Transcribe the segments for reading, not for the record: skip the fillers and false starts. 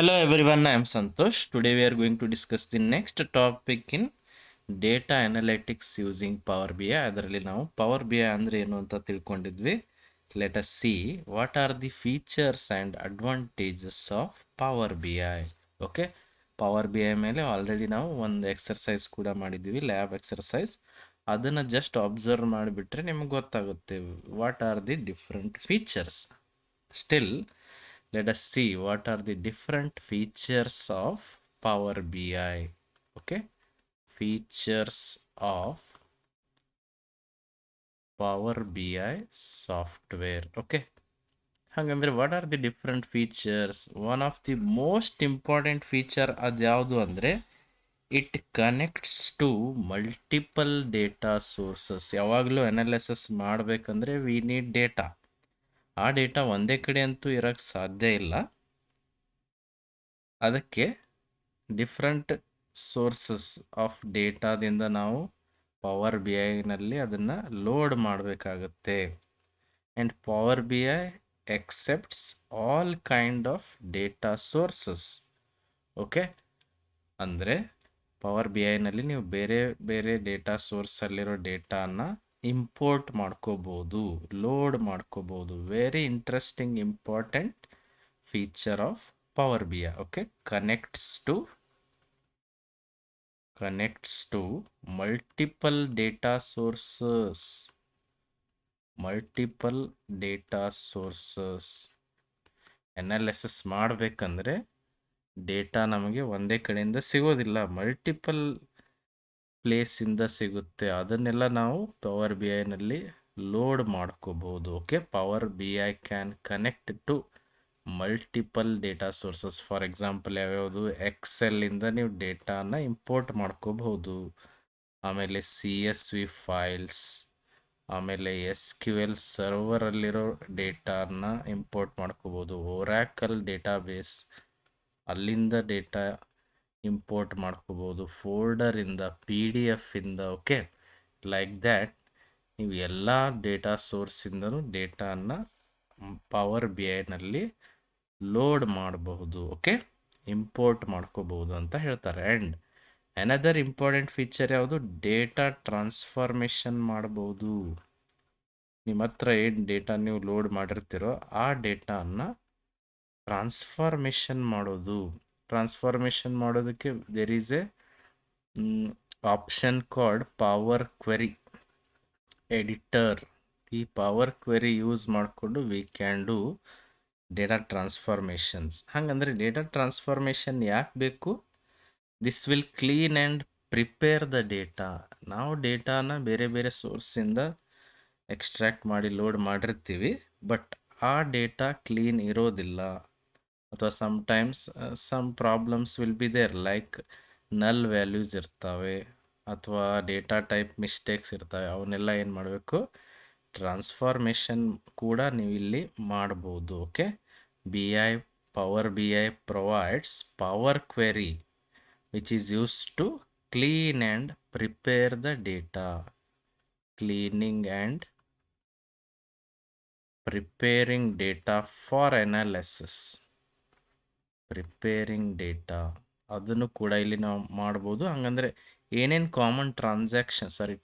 Hello everyone, I am Santosh. Today we are going to discuss the next topic in data analytics using Power BI. ಅದರಲ್ಲಿ ನಾವು Power BI ಅಂದರೆ ಏನು ಅಂತ ತಿಳ್ಕೊಂಡಿದ್ವಿ. Let us see what are the features and advantages of Power BI. Okay, Power BI ಮೇಲೆ already ನಾವು ಒಂದು exercise ಕೂಡ ಮಾಡಿದ್ವಿ, ಲ್ಯಾಬ್ ಎಕ್ಸರ್ಸೈಸ್. ಅದನ್ನು ಜಸ್ಟ್ ಅಬ್ಸರ್ವ್ ಮಾಡಿಬಿಟ್ರೆ ನಿಮ್ಗೆ ಗೊತ್ತಾಗುತ್ತೆ what are the different features. Still, let us see what are the different features of Power BI. Okay, features of Power BI software. Okay, ಹಾಗಂದ್ರೆ what are the different features? One of the most important feature ಅದ್ಯಾವುದು ಅಂದರೆ it connects to multiple data sources. ಯಾವಾಗಲೂ analysis ಮಾಡಬೇಕಂದ್ರೆ we need data. ಆ data ಒಂದೇ ಕಡೆ ಅಂತೂ ಇರೋಕ್ಕೆ ಸಾಧ್ಯ ಇಲ್ಲ. ಅದಕ್ಕೆ ಡಿಫ್ರೆಂಟ್ ಸೋರ್ಸಸ್ ಆಫ್ ಡೇಟಾದಿಂದ ನಾವು ಪವರ್ ಬಿ ಐನಲ್ಲಿ ಅದನ್ನು ಲೋಡ್ ಮಾಡಬೇಕಾಗತ್ತೆ. And Power B I accepts all kind of data sources. Okay, ಅಂದರೆ ಪವರ್ ಬಿ ಐನಲ್ಲಿ ನೀವು ಬೇರೆ ಬೇರೆ ಡೇಟಾ ಸೋರ್ಸಲ್ಲಿರೋ ಡೇಟಾನ ಇಂಪೋರ್ಟ್ ಮಾಡ್ಕೋಬೋದು, ಲೋಡ್ ಮಾಡ್ಕೋಬೋದು. Very interesting important feature of Power BI. Okay, connects to multiple data sources. Analysis ಮಾಡಬೇಕಂದ್ರೆ ಡೇಟಾ ನಮಗೆ ಒಂದೇ ಕಡೆಯಿಂದ ಸಿಗೋದಿಲ್ಲ, ಮಲ್ಟಿಪಲ್ ಪ್ಲೇಸಿಂದ ಸಿಗುತ್ತೆ. ಅದನ್ನೆಲ್ಲ ನಾವು ಪವರ್ ಬಿ ಐನಲ್ಲಿ ಲೋಡ್ ಮಾಡ್ಕೋಬೋದು. Okay, power B I can connect to multiple data sources. For example ಯಾವ್ಯಾವುದು, ಎಕ್ಸೆಲ್ಲಿಂದ ನೀವು ಡೇಟಾನ ಇಂಪೋರ್ಟ್ ಮಾಡ್ಕೋಬಹುದು. ಆಮೇಲೆ CSV ಫೈಲ್ಸ್, ಆಮೇಲೆ SQL ಸರ್ವರಲ್ಲಿರೋ ಡೇಟಾನ ಇಂಪೋರ್ಟ್ ಮಾಡ್ಕೋಬೋದು. ಒರಾಕಲ್ ಡೇಟಾಬೇಸ್, ಅಲ್ಲಿಂದ ಡೇಟಾ ಇಂಪೋರ್ಟ್ ಮಾಡ್ಕೋಬೋದು. ಫೋಲ್ಡರಿಂದ, PDF ಇಂದ. ಓಕೆ, ಲೈಕ್ ದ್ಯಾಟ್ ನೀವು ಎಲ್ಲ ಡೇಟಾ ಸೋರ್ಸಿಂದನೂ ಡೇಟಾನ ಪವರ್ ಬಿ ಐನಲ್ಲಿ ಲೋಡ್ ಮಾಡಬಹುದು. ಓಕೆ, ಇಂಪೋರ್ಟ್ ಮಾಡ್ಕೋಬಹುದು ಅಂತ ಹೇಳ್ತಾರೆ. ಆ್ಯಂಡ್ ಅನದರ್ ಇಂಪಾರ್ಟೆಂಟ್ ಫೀಚರ್ ಯಾವುದು, ಡೇಟಾ ಟ್ರಾನ್ಸ್ಫಾರ್ಮೇಷನ್ ಮಾಡಬಹುದು. ನಿಮ್ಮ ಹತ್ರ ಏನು ಡೇಟಾ ನೀವು ಲೋಡ್ ಮಾಡಿರ್ತೀರೋ ಆ ಡೇಟಾನ ಟ್ರಾನ್ಸ್ಫಾರ್ಮೇಷನ್ ಮಾಡೋದಕ್ಕೆ there is a option called Power Query editor. ಈ ಪವರ್ ಕ್ವೆರಿ ಯೂಸ್ ಮಾಡಿಕೊಂಡು we can do data transformations. ಹಾಗಂದರೆ ಡೇಟಾ ಟ್ರಾನ್ಸ್ಫಾರ್ಮೇಷನ್ ಯಾಕೆ ಬೇಕು? This will clean and prepare the data. ನಾವು ಡೇಟಾನ ಬೇರೆ ಬೇರೆ ಸೋರ್ಸಿಂದ ಎಕ್ಸ್ಟ್ರಾಕ್ಟ್ ಮಾಡಿ ಲೋಡ್ ಮಾಡಿರ್ತೀವಿ, ಬಟ್ ಆ ಡೇಟಾ ಕ್ಲೀನ್ ಇರೋದಿಲ್ಲ. ಅಥವಾ sometimes some problems will be there, like null values ಇರ್ತವೆ ಅಥವಾ ಡೇಟಾ ಟೈಪ್ ಮಿಸ್ಟೇಕ್ಸ್ ಇರ್ತವೆ. ಅವನ್ನೆಲ್ಲ ಏನು ಮಾಡಬೇಕು, ಟ್ರಾನ್ಸ್ಫಾರ್ಮೇಷನ್ ಕೂಡ ನೀವು ಇಲ್ಲಿ ಮಾಡ್ಬೋದು. Okay, Power BI provides Power Query which is used to clean and prepare the data. Cleaning and preparing data for analysis. Preparing data ಅದನ್ನು ಕೂಡ ಇಲ್ಲಿ ನಾವು ಮಾಡ್ಬೋದು. ಹಂಗಂದರೆ ಏನೇನು ಕಾಮನ್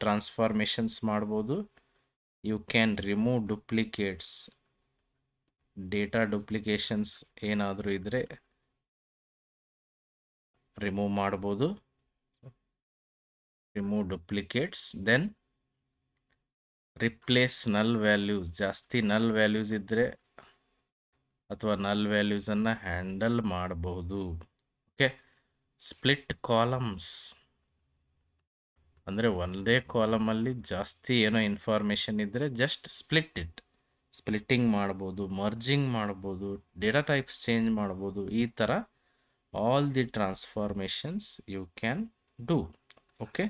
ಟ್ರಾನ್ಸ್ಫಾರ್ಮೇಷನ್ಸ್ ಮಾಡ್ಬೋದು. You can remove duplicates, data duplications ಏನಾದರೂ ಇದ್ದರೆ ರಿಮೂವ್ ಮಾಡ್ಬೋದು, remove duplicates. Then replace null values, ಜಾಸ್ತಿ ನಲ್ ವ್ಯಾಲ್ಯೂಸ್ ಇದ್ದರೆ ಅಥವಾ ನಲ್ ವ್ಯಾಲ್ಯೂಸನ್ನು ಹ್ಯಾಂಡಲ್ ಮಾಡಬಹುದು. ಓಕೆ, ಸ್ಪ್ಲಿಟ್ ಕಾಲಮ್ಸ್ ಅಂದರೆ ಒಂದೇ ಕಾಲಮಲ್ಲಿ ಜಾಸ್ತಿ ಏನೋ ಇನ್ಫಾರ್ಮೇಷನ್ ಇದ್ದರೆ ಜಸ್ಟ್ ಸ್ಪ್ಲಿಟ್ಟಿಂಗ್ ಮಾಡ್ಬೋದು, ಮರ್ಜಿಂಗ್ ಮಾಡ್ಬೋದು, ಡೇಟಾ ಟೈಪ್ಸ್ ಚೇಂಜ್ ಮಾಡ್ಬೋದು. ಈ ಥರ all the transformations you can do. Okay,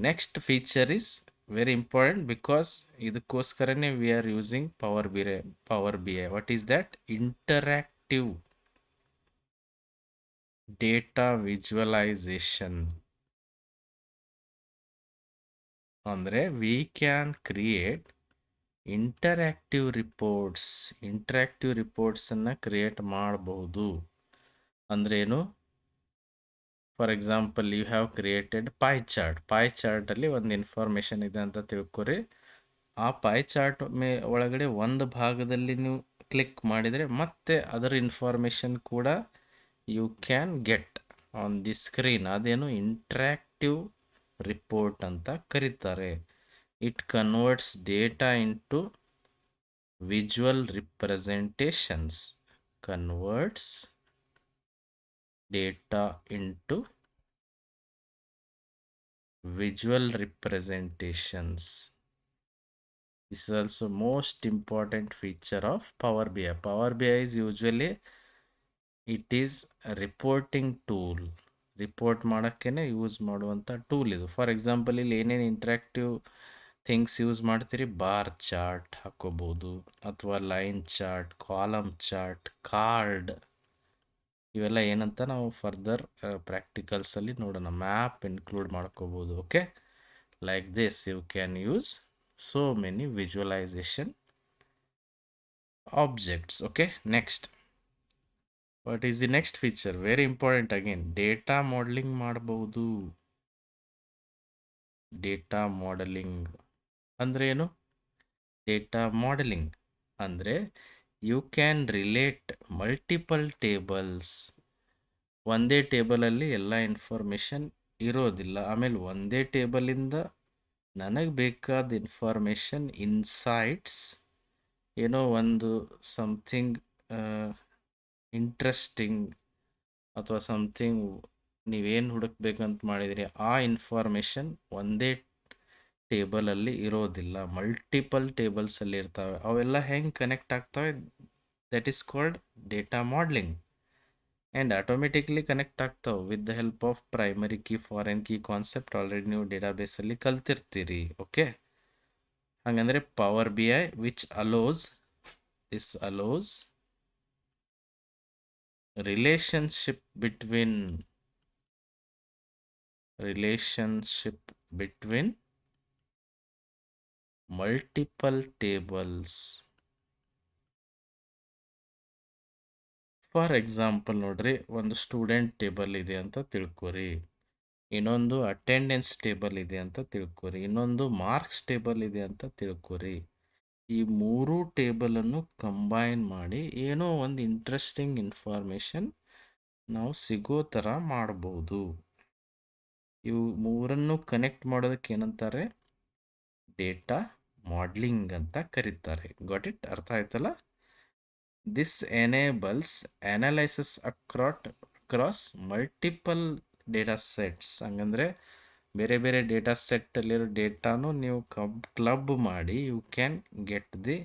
next feature is very important because ಇದಕ್ಕೋಸ್ಕರನೇ we are using power B I. What is that? Interactive data visualisation. ಅಂದರೆ we can create interactive ರಿಪೋರ್ಟ್ಸನ್ನು create ಮಾಡಬಹುದು. ಅಂದ್ರೇನು? For example you have created pie ಚಾರ್ಟಲ್ಲಿ ಒಂದು information ಇದೆ ಅಂತ ತಿಳ್ಕೊರಿ. ಆ ಪೈ ಚಾರ್ಟ್ ಒಳಗಡೆ ಒಂದು ಭಾಗದಲ್ಲಿ ನೀವು ಕ್ಲಿಕ್ ಮಾಡಿದರೆ ಮತ್ತೆ ಅದರ ಇನ್ಫಾರ್ಮೇಷನ್ ಕೂಡ you can get on the screen. ಅದೇನು ಇಂಟ್ರ್ಯಾಕ್ಟಿವ್ ರಿಪೋರ್ಟ್ ಅಂತ ಕರೀತಾರೆ. It converts data into visual representations. Converts data into visual representations. This is also most important feature of Power BI. Power BI is usually it is a reporting tool. Report ಮಾಡೋಕ್ಕೇ use ಮಾಡುವಂಥ tool ಇದು. For example ಇಲ್ಲಿ ಏನೇನು interactive things use ಮಾಡ್ತೀರಿ, bar chart ಹಾಕೋಬೋದು, ಅಥವಾ line chart, column chart, card, ಇವೆಲ್ಲ ಏನಂತ ನಾವು ಫರ್ದರ್ ಪ್ರಾಕ್ಟಿಕಲ್ಸಲ್ಲಿ ನೋಡೋಣ. ಮ್ಯಾಪ್ ಇನ್ಕ್ಲೂಡ್ ಮಾಡ್ಕೋಬೋದು. Okay, like this you can use so many visualisation objects. Okay, next what is the next feature? Very important again, data modelling ಮಾಡ್ಬೋದು. Data modelling ಅಂದರೆ ಏನು? Data modelling ಅಂದರೆ you can relate multiple tables. ಒಂದೇ ಟೇಬಲಲ್ಲಿ ಎಲ್ಲ information ಇರೋದಿಲ್ಲ. ಆಮೇಲೆ ಒಂದೇ ಟೇಬಲಿಂದ ನನಗೆ ಬೇಕಾದ ಇನ್ಫಾರ್ಮೇಷನ್, ಇನ್ಸೈಟ್ಸ್, ಏನೋ ಒಂದು ಸಮಥಿಂಗ್ ಇಂಟ್ರೆಸ್ಟಿಂಗ್ ಅಥವಾ ಸಮಥಿಂಗ್ ನೀವೇನು ಹುಡುಕ್ಬೇಕಂತ ಮಾಡಿದಿರಿ ಆ ಇನ್ಫಾರ್ಮೇಷನ್ ಒಂದೇ ಟೇಬಲಲ್ಲಿ ಇರೋದಿಲ್ಲ, ಮಲ್ಟಿಪಲ್ ಟೇಬಲ್ಸಲ್ಲಿ ಇರ್ತವೆ. ಅವೆಲ್ಲ ಹೆಂಗೆ ಕನೆಕ್ಟ್ ಆಗ್ತವೆ? That is called data modelling. And automatically connect ಆಗ್ತಾವೆ with the help of primary key, foreign key concept already ನೀವು ಡೇಟಾಬೇಸಲ್ಲಿ ಕಲ್ತಿರ್ತೀರಿ. ಓಕೆ, ಹಾಗಂದರೆ power B I which allows relationship between multiple tables. For example ನೋಡ್ರಿ, ಒಂದು student table ಇದೆ ಅಂತ ತಿಳ್ಕೊರಿ, ಇನ್ನೊಂದು ಅಟೆಂಡೆನ್ಸ್ ಟೇಬಲ್ ಇದೆ ಅಂತ ತಿಳ್ಕೊರಿ, ಇನ್ನೊಂದು ಮಾರ್ಕ್ಸ್ ಟೇಬಲ್ ಇದೆ ಅಂತ ತಿಳ್ಕೊರಿ. ಈ ಮೂರು ಟೇಬಲನ್ನು ಕಂಬೈನ್ ಮಾಡಿ ಏನೋ ಒಂದು ಇಂಟ್ರೆಸ್ಟಿಂಗ್ ಇನ್ಫಾರ್ಮೇಷನ್ ನಾವು ಸಿಗೋ ಥರ ಮಾಡ್ಬೋದು. ಇವು ಮೂರನ್ನು ಕನೆಕ್ಟ್ ಮಾಡೋದಕ್ಕೆ ಏನಂತಾರೆ? ಡೇಟಾ ಮಾಡೆಲಿಂಗ್ ಅಂತ ಕರೀತಾರೆ. Got it? ಅರ್ಥ ಆಯ್ತಲ್ಲ? This enables analysis across multiple data sets. ಹಂಗಂದರೆ ಬೇರೆ ಬೇರೆ ಡೇಟಾ ಸೆಟ್ಟಲ್ಲಿರೋ ಡೇಟಾನು ನೀವು ಕ್ಲಬ್ ಮಾಡಿ you can get the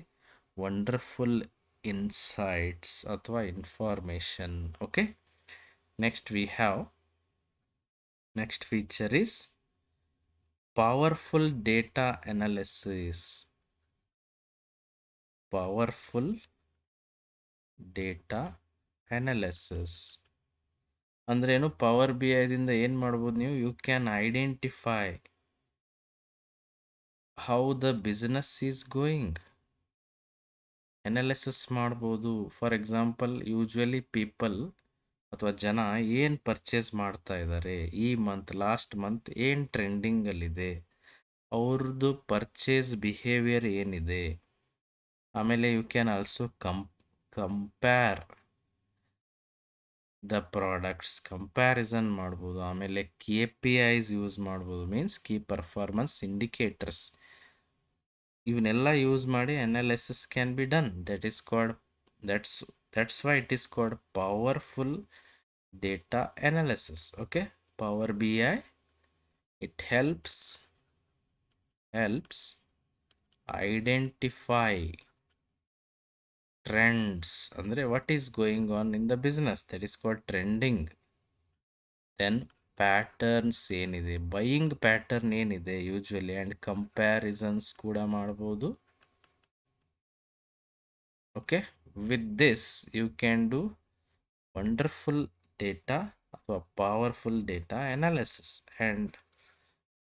wonderful insights ಅಥವಾ information. Okay, next we have next feature is powerful data analysis. Powerful data analysis ಅಂದ್ರೆ ಏನು? ಪವರ್ ಬಿ ಐದಿಂದ ಏನು ಮಾಡ್ಬೋದು ನೀವು? You can identify how the business is going. Analysis ಮಾಡ್ಬೋದು. For example, usually people ಅಥವಾ ಜನ ಏನು ಪರ್ಚೇಸ್ ಮಾಡ್ತಾ ಇದ್ದಾರೆ, ಈ ಮಂತ್, ಲಾಸ್ಟ್ ಮಂತ್ ಏನು ಟ್ರೆಂಡಿಂಗಲ್ಲಿದೆ, ಅವ್ರದ್ದು ಪರ್ಚೇಸ್ ಬಿಹೇವಿಯರ್ ಏನಿದೆ. ಆಮೇಲೆ you can also compare the products, comparison ಮಾಡ್ಬೋದು. ಆಮೇಲೆ KPIs ಯೂಸ್ ಮಾಡ್ಬೋದು, ಮೀನ್ಸ್ ಕೀ ಪರ್ಫಾರ್ಮೆನ್ಸ್ ಇಂಡಿಕೇಟರ್ಸ್. ಇವನ್ನೆಲ್ಲ ಯೂಸ್ ಮಾಡಿ analysis can be done. That's why it is called powerful data analysis. Okay, power B I it helps identify trends. ಅಂದರೆ what is going on in the business, that is called trending. Then patterns ಏನಿದೆ, buying pattern ಏನಿದೆ usually, and comparisons ಕೂಡ ಮಾಡ್ಬೋದು. Okay, with this you can do wonderful data ಅಥವಾ powerful data analysis. And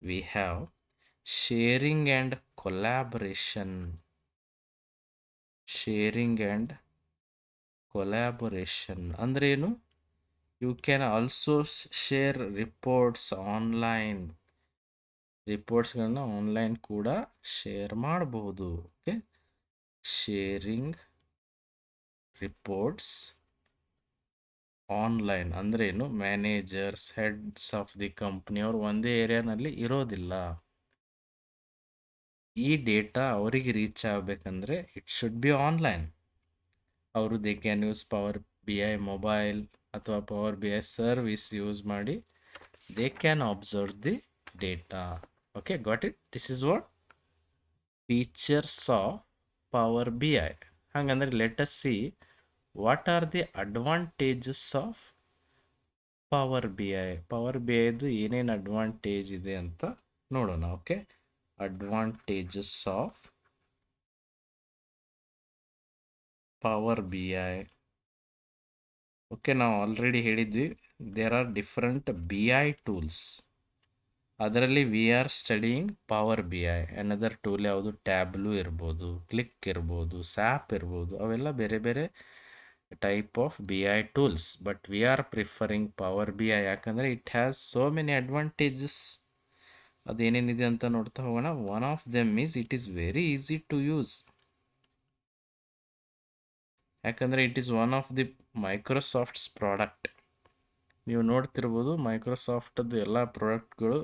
we have sharing and collaboration. Sharing and collaboration ಅಂದ್ರೆ ಏನು? You can also share reports online. ರಿಪೋರ್ಟ್ಸ್ಗಳನ್ನ online ಕೂಡ share ಮಾಡಬಹುದು. Okay, sharing reports online ಅಂದ್ರೆ ಏನು? Managers, heads of the company ಅವರು ಒಂದೇ ಏರಿಯಾನಲ್ಲಿ ಇರೋದಿಲ್ಲ. ಈ ಡೇಟಾ ಅವರಿಗೆ ರೀಚ್ ಆಗಬೇಕಂದ್ರೆ ಇಟ್ ಶುಡ್ ಬಿ ಆನ್ಲೈನ್. ಅವರು they can use power B I mobile ಅಥವಾ power B I service use ಮಾಡಿ they can observe the data. Okay, got it? This is what features of power B I. ಹಾಗಂದ್ರೆ let us see what are the advantages of power B I. Power B ಐದು ಏನೇನು advantage ಇದೆ ಅಂತ ನೋಡೋಣ. Okay, advantages of power B I. Okay, ನಾವು already ಹೇಳಿದ್ವಿ there are different B I tools. ಅದರಲ್ಲಿ we are studying power B I. Another tool ಯಾವುದು? Tableau ಇರ್ಬೋದು, ಕ್ಲಿಕ್ ಇರ್ಬೋದು, ಸ್ಯಾಪ್ ಇರ್ಬೋದು, ಅವೆಲ್ಲ ಬೇರೆ ಬೇರೆ type of B I tools. But we are preferring power B I ಯಾಕಂದರೆ it has so many advantages. ಅದೇನೇನಿದೆ ಅಂತ ನೋಡ್ತಾ ಹೋಗೋಣ. One of them is it is very easy to use. ಯಾಕಂದರೆ it is one of the Microsoft's product. ನೀವು ನೋಡ್ತಿರ್ಬೋದು ಮೈಕ್ರೋಸಾಫ್ಟದ್ದು ಎಲ್ಲ ಪ್ರಾಡಕ್ಟ್ಗಳು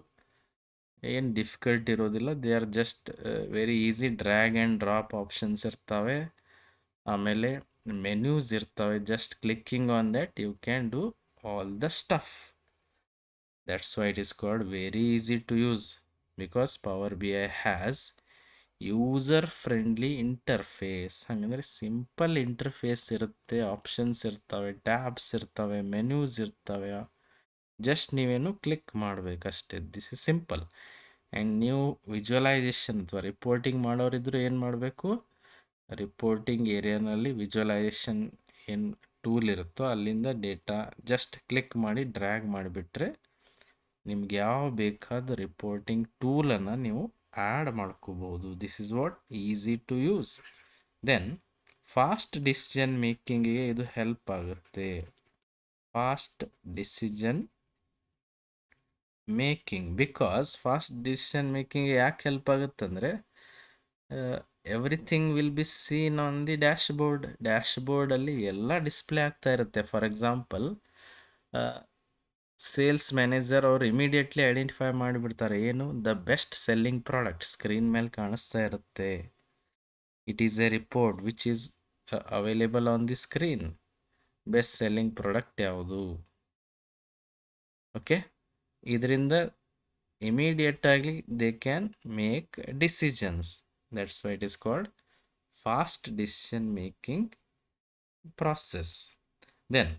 ಏನು ಡಿಫಿಕಲ್ಟ್ ಇರೋದಿಲ್ಲ. They are just very easy. Drag and drop options ಇರ್ತವೆ, ಆಮೇಲೆ ಮೆನ್ಯೂಸ್ ಇರ್ತವೆ. Just clicking on that you can do all the stuff. That's why it is called very easy to use, because power B I has user friendly interface. ಹಾಗಂದರೆ simple interface ಇರುತ್ತೆ, options ಇರ್ತವೆ, tabs ಇರ್ತವೆ, menus ಇರ್ತವೆ. Just ನೀವೇನು click ಮಾಡಬೇಕಷ್ಟೇ. This is simple. And ನೀವು visualisation ಅಥವಾ reporting ಮಾಡೋರಿದ್ರು ಏನು ಮಾಡಬೇಕು? ರಿಪೋರ್ಟಿಂಗ್ ಏರಿಯಾನಲ್ಲಿ ವಿಜುವಲೈಸೇಷನ್ ಏನು ಟೂಲ್ ಇರುತ್ತೋ ಅಲ್ಲಿಂದ ಡೇಟಾ ಜಸ್ಟ್ ಕ್ಲಿಕ್ ಮಾಡಿ ಡ್ರ್ಯಾಗ್ ಮಾಡಿಬಿಟ್ರೆ ನಿಮ್ಗೆ ಯಾವ ಬೇಕಾದ ರಿಪೋರ್ಟಿಂಗ್ ಟೂಲನ್ನು ನೀವು ಆ್ಯಡ್ ಮಾಡ್ಕೋಬೋದು. This is what easy to use. Then fast decision ಮೇಕಿಂಗಿಗೆ ಇದು ಹೆಲ್ಪ್ ಆಗುತ್ತೆ. Fast decision making, because fast decision making ಯಾಕೆ ಹೆಲ್ಪ್ ಆಗುತ್ತಂದರೆ everything will be seen on the dashboard. ಡ್ಯಾಶ್ಬೋರ್ಡಲ್ಲಿ ಎಲ್ಲ ಡಿಸ್ಪ್ಲೇ ಆಗ್ತಾ ಇರುತ್ತೆ. ಫಾರ್ ಎಕ್ಸಾಂಪಲ್ ಸೇಲ್ಸ್ ಮ್ಯಾನೇಜರ್ ಅವರು ಇಮಿಡಿಯೇಟ್ಲಿ ಐಡೆಂಟಿಫೈ ಮಾಡಿಬಿಡ್ತಾರೆ ಏನು? The best selling product screen ಮೇಲೆ ಕಾಣಿಸ್ತಾ ಇರುತ್ತೆ. It is a report which is available on the screen. Best selling product ಯಾವುದು? ಓಕೆ, ಇದರಿಂದ ಇಮಿಡಿಯೇಟಾಗಿ they can make decisions. That's why it is called fast decision making process. Then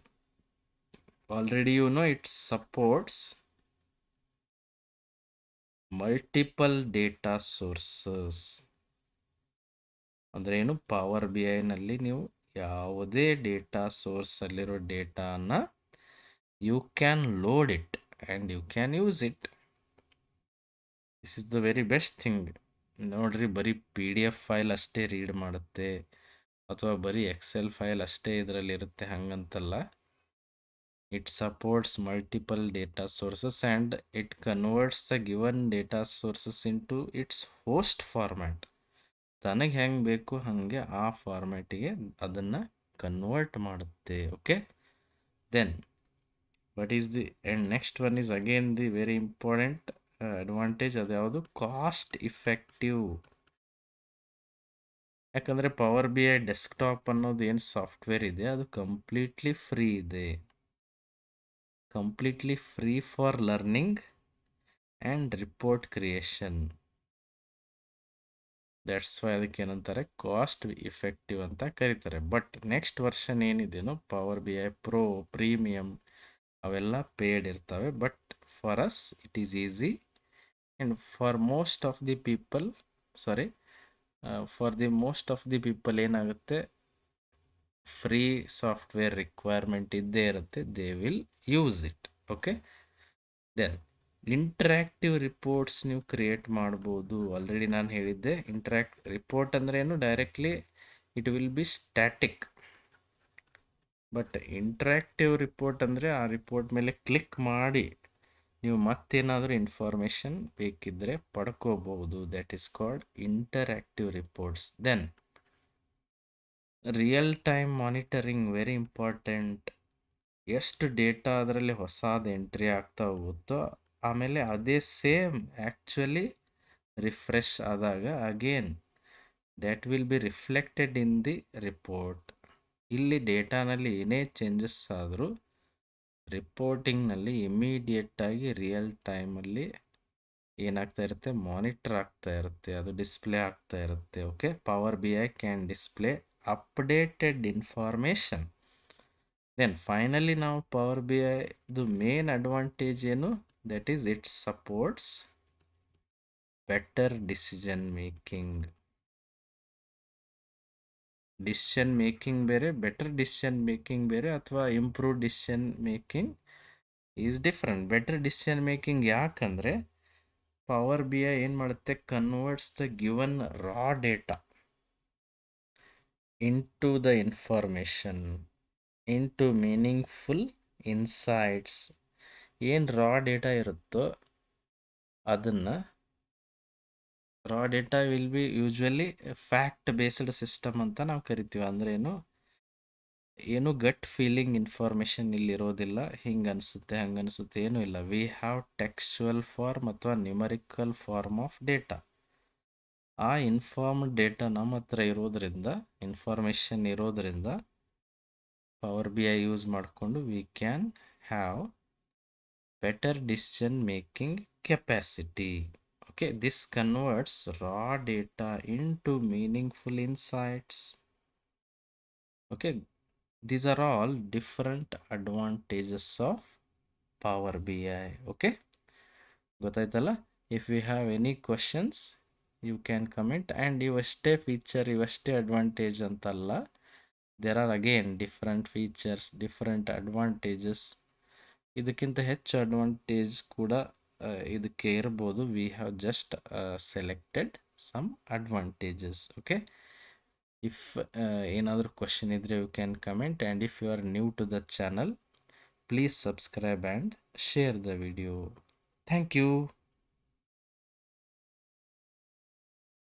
already you know it supports multiple data sources. ಅಂದರೆ ಏನು? Power B ಐನಲ್ಲಿ ನೀವು ಯಾವುದೇ data ಸೋರ್ಸಲ್ಲಿರೋ ಡೇಟಾನ you can load it and you can use it. This is the very best thing. ನೋಡ್ರಿ, ಬರೀ P D F file ಅಷ್ಟೇ ರೀಡ್ ಮಾಡುತ್ತೆ ಅಥವಾ ಬರೀ ಎಕ್ಸೆಲ್ ಫೈಲ್ ಅಷ್ಟೇ ಇದರಲ್ಲಿರುತ್ತೆ ಹಂಗಂತಲ್ಲ. It supports multiple data sources and it converts the given data sources into its host format. ತನಗೆ ಹೆಂಗೆ ಬೇಕು ಹಾಗೆ ಆ ಫಾರ್ಮ್ಯಾಟಿಗೆ ಅದನ್ನು ಕನ್ವರ್ಟ್ ಮಾಡುತ್ತೆ. Okay, then what is the and next one is again the very important advantage. ಅದು ಯಾವುದು? Cost effective. ಯಾಕಂದರೆ ಪವರ್ ಬಿ ಐ ಡೆಸ್ಕ್ಟಾಪ್ ಅನ್ನೋದು ಏನು ಸಾಫ್ಟ್ವೇರ್ ಇದೆ ಅದು ಕಂಪ್ಲೀಟ್ಲಿ ಫ್ರೀ ಇದೆ. Completely free for learning and report creation. That's why ಅದಕ್ಕೆ ಏನಂತಾರೆ? ಕಾಸ್ಟ್ ಇಫೆಕ್ಟಿವ್ ಅಂತ ಕರೀತಾರೆ. ಬಟ್ ನೆಕ್ಸ್ಟ್ ವರ್ಷನ್ ಏನಿದೆಯೋ power B I pro, premium ಅವೆಲ್ಲ ಪೇಯ್ಡ್ ಇರ್ತವೆ. But for us it is easy and for most of the people for the most of the people ಏನಾಗುತ್ತೆ? Free software requirement ಇದ್ದೇ ಇರುತ್ತೆ. They will use it. Okay, then interactive reports ನೀವು create ಮಾಡ್ಬೋದು. Already ನಾನು ಹೇಳಿದ್ದೆ interact report ಅಂದರೆ ಏನು? Directly it will be static. But interactive report ಅಂದರೆ ಆ ರಿಪೋರ್ಟ್ ಮೇಲೆ ಕ್ಲಿಕ್ ಮಾಡಿ ನೀವು ಮತ್ತೇನಾದರೂ ಇನ್ಫಾರ್ಮೇಷನ್ ಬೇಕಿದ್ದರೆ ಪಡ್ಕೋಬಹುದು. That is called interactive reports. Then real time monitoring very important. ಎಷ್ಟು ಡೇಟಾ ಅದರಲ್ಲಿ ಹೊಸದು ಎಂಟ್ರಿ ಆಗ್ತಾ ಹೋಗುತ್ತೋ ಆಮೇಲೆ ಅದೇ ಸೇಮ್ ಆ್ಯಕ್ಚುಲಿ ರಿಫ್ರೆಶ್ ಆದಾಗ again that will be reflected in the report. ಇಲ್ಲಿ ಡೇಟಾನಲ್ಲಿ ಏನೇ ಚೇಂಜಸ್ ಆದರೂ ರಿಪೋರ್ಟಿಂಗ್ನಲ್ಲಿ ಇಮಿಡಿಯೇಟಾಗಿ ರಿಯಲ್ ಟೈಮಲ್ಲಿ ಏನಾಗ್ತಾ ಇರುತ್ತೆ, ಮಾನಿಟರ್ ಆಗ್ತಾ ಇರುತ್ತೆ, ಅದು ಡಿಸ್ಪ್ಲೇ ಆಗ್ತಾ ಇರುತ್ತೆ. Okay, power B I can display updated information. Then finally ನಾವು ಪವರ್ ಬಿ ಐದು ಮೇನ್ ಅಡ್ವಾಂಟೇಜ್ ಏನು, that is it supports better decision making. Decision making ಬೇರೆ, ಬೆಟರ್ ಡಿಸಿಷನ್ ಮೇಕಿಂಗ್ ಬೇರೆ, ಅಥವಾ improve decision making is different. Better decision making ಯಾಕಂದರೆ Power B I ಏನು ಮಾಡುತ್ತೆ, converts the given raw data into the information into meaningful insights. ಏನು raw data ಇರುತ್ತೋ ಅದನ್ನು, raw data will B usually fact based system ಅಂತ ನಾವು ಕರಿತೀವಿ. ಅಂದರೆ ಏನು ಗಟ್ ಫೀಲಿಂಗ್ ಇನ್ಫಾರ್ಮೇಷನ್ ಇಲ್ಲಿ ಇರೋದಿಲ್ಲ, ಹಿಂಗೆ ಅನಿಸುತ್ತೆ ಹಂಗೆ ಅನಿಸುತ್ತೆ ಏನೂ ಇಲ್ಲ. ವಿ ಹ್ಯಾವ್ ಟೆಕ್ಸ್ಚುವಲ್ ಫಾರ್ಮ್ ಅಥವಾ ನ್ಯೂಮರಿಕಲ್ ಫಾರ್ಮ್ ಆಫ್ ಡೇಟಾ. ಆ ಇನ್ಫಾರ್ಮ್ಡ್ ಡೇಟಾ ನಮ್ಮ ಹತ್ರ ಇರೋದ್ರಿಂದ, ಇನ್ಫಾರ್ಮೇಷನ್ ಇರೋದ್ರಿಂದ ಪವರ್ ಬಿ ಐ ಯೂಸ್ ಮಾಡಿಕೊಂಡು we can have better decision making capacity. Okay, this converts raw data into meaningful insights. Okay, these are all different advantages of Power BI. Okay, ಗೊತ್ತಾಯ್ತಲ್ಲ? If you have any questions, you can comment. And ಇವಷ್ಟೇ feature, ಇವಷ್ಟೇ advantage ಅಂತಲ್ಲ, there are again different features, different advantages. ಇದಕ್ಕಿಂತ ಹೆಚ್ಚು advantage ಕೂಡ ಇದಕ್ಕೆ ಇರ್ಬೋದು. We have just selected some advantages. Okay, if ಏನಾದರೂ ಕ್ವಶನ್ ಇದ್ದರೆ you can comment. And if you are new to the channel, please subscribe and share the video. Thank you.